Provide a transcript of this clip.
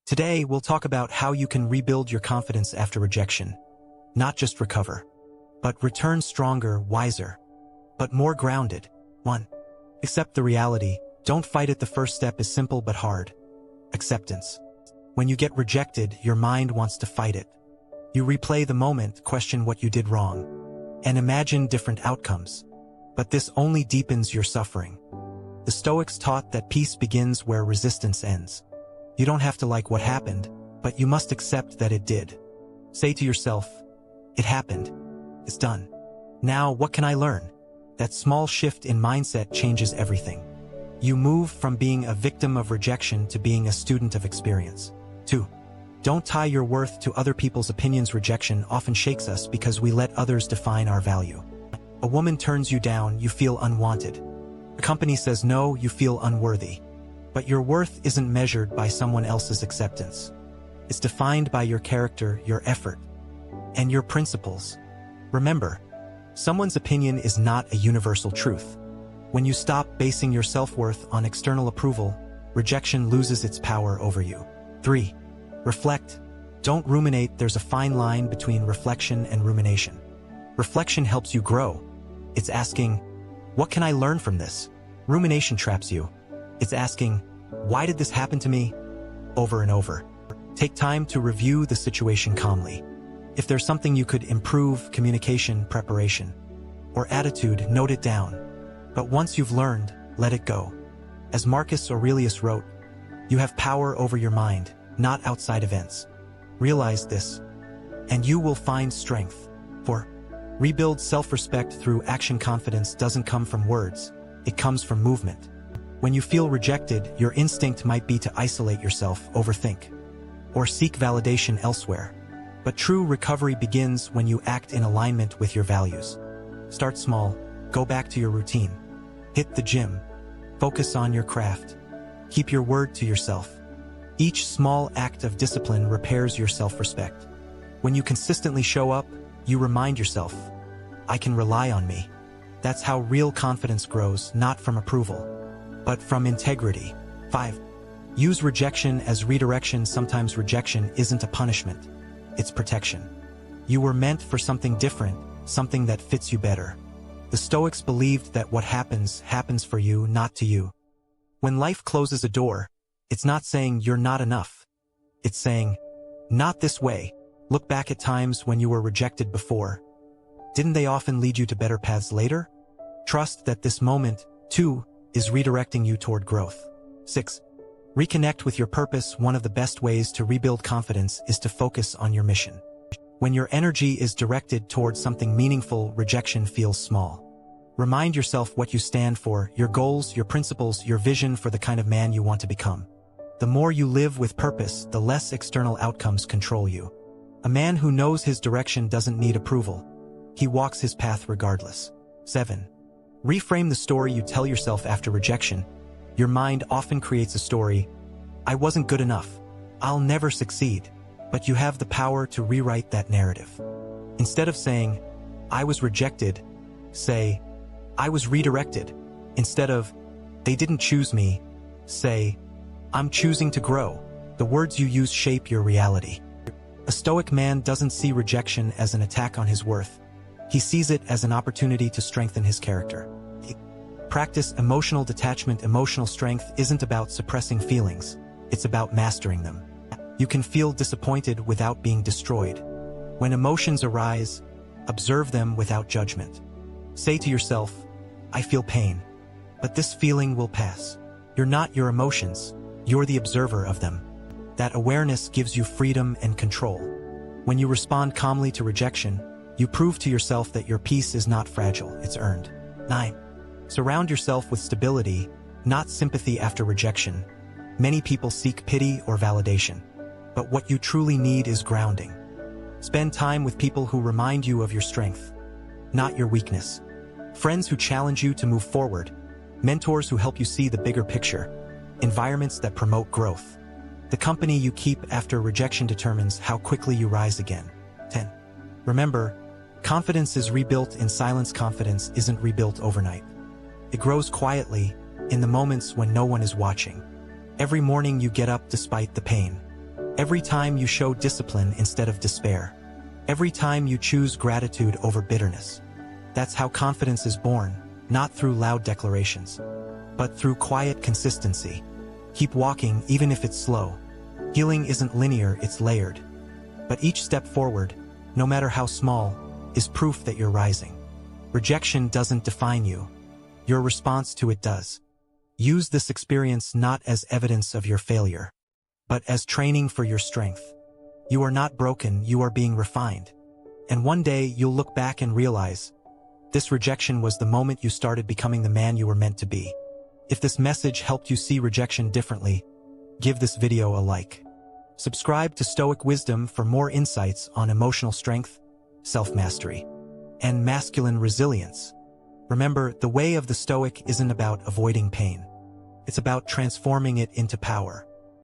Today, we'll talk about how you can rebuild your confidence after rejection. Not just recover, but return stronger, wiser, but more grounded. 1. Accept the reality. Don't fight it. The first step is simple but hard. Acceptance. When you get rejected, your mind wants to fight it. You replay the moment, question what you did wrong, and imagine different outcomes. But this only deepens your suffering. The Stoics taught that peace begins where resistance ends. You don't have to like what happened, but you must accept that it did. Say to yourself, it happened. It's done. Now, what can I learn? That small shift in mindset changes everything. You move from being a victim of rejection to being a student of experience. 2. Don't tie your worth to other people's opinions. Rejection often shakes us because we let others define our value. A woman turns you down, you feel unwanted. A company says no, you feel unworthy. But your worth isn't measured by someone else's acceptance. It's defined by your character, your effort, and your principles. Remember, someone's opinion is not a universal truth. When you stop basing your self-worth on external approval, rejection loses its power over you. 3. Reflect. Don't ruminate. There's a fine line between reflection and rumination. Reflection helps you grow. It's asking, what can I learn from this? Rumination traps you. It's asking, why did this happen to me? Over and over. Take time to review the situation calmly. If there's something you could improve, communication, preparation, or attitude, note it down. But once you've learned, let it go. As Marcus Aurelius wrote, you have power over your mind, not outside events. Realize this, and you will find strength. 4. Rebuild self-respect through action. Confidence doesn't come from words, it comes from movement. When you feel rejected, your instinct might be to isolate yourself, overthink, or seek validation elsewhere. But true recovery begins when you act in alignment with your values. Start small, go back to your routine. Hit the gym, focus on your craft. Keep your word to yourself. Each small act of discipline repairs your self-respect. When you consistently show up, you remind yourself, I can rely on me. That's how real confidence grows, not from approval, but from integrity. 5. Use rejection as redirection. Sometimes rejection isn't a punishment, it's protection. You were meant for something different, something that fits you better. The Stoics believed that what happens, happens for you, not to you. When life closes a door, it's not saying you're not enough. It's saying, not this way. Look back at times when you were rejected before. Didn't they often lead you to better paths later? Trust that this moment, too, is redirecting you toward growth. 6. Reconnect with your purpose. One of the best ways to rebuild confidence is to focus on your mission. When your energy is directed towards something meaningful, rejection feels small. Remind yourself what you stand for, your goals, your principles, your vision for the kind of man you want to become. The more you live with purpose, the less external outcomes control you. A man who knows his direction doesn't need approval. He walks his path regardless. 7. Reframe the story you tell yourself after rejection. Your mind often creates a story, I wasn't good enough, I'll never succeed. But you have the power to rewrite that narrative. Instead of saying, I was rejected, say, I was redirected. Instead of, they didn't choose me, say, I'm choosing to grow. The words you use shape your reality. A Stoic man doesn't see rejection as an attack on his worth. He sees it as an opportunity to strengthen his character. Practice emotional detachment. Emotional strength isn't about suppressing feelings, it's about mastering them. You can feel disappointed without being destroyed. When emotions arise, observe them without judgment. Say to yourself, I feel pain, but this feeling will pass. You're not your emotions, you're the observer of them. That awareness gives you freedom and control. When you respond calmly to rejection, you prove to yourself that your peace is not fragile, it's earned. 9. Surround yourself with stability, not sympathy after rejection. Many people seek pity or validation. But what you truly need is grounding. Spend time with people who remind you of your strength, not your weakness. Friends who challenge you to move forward. Mentors who help you see the bigger picture. Environments that promote growth. The company you keep after rejection determines how quickly you rise again. 10. Remember, confidence is rebuilt in silence. Confidence isn't rebuilt overnight. It grows quietly, in the moments when no one is watching. Every morning you get up despite the pain. Every time you show discipline instead of despair. Every time you choose gratitude over bitterness. That's how confidence is born, not through loud declarations, but through quiet consistency. Keep walking even if it's slow. Healing isn't linear, it's layered. But each step forward, no matter how small, is proof that you're rising. Rejection doesn't define you. Your response to it does. Use this experience not as evidence of your failure, but as training for your strength. You are not broken, you are being refined. And one day you'll look back and realize, this rejection was the moment you started becoming the man you were meant to be. If this message helped you see rejection differently, give this video a like. Subscribe to Stoic Wisdom for more insights on emotional strength, self-mastery, and masculine resilience. Remember, the way of the Stoic isn't about avoiding pain. It's about transforming it into power.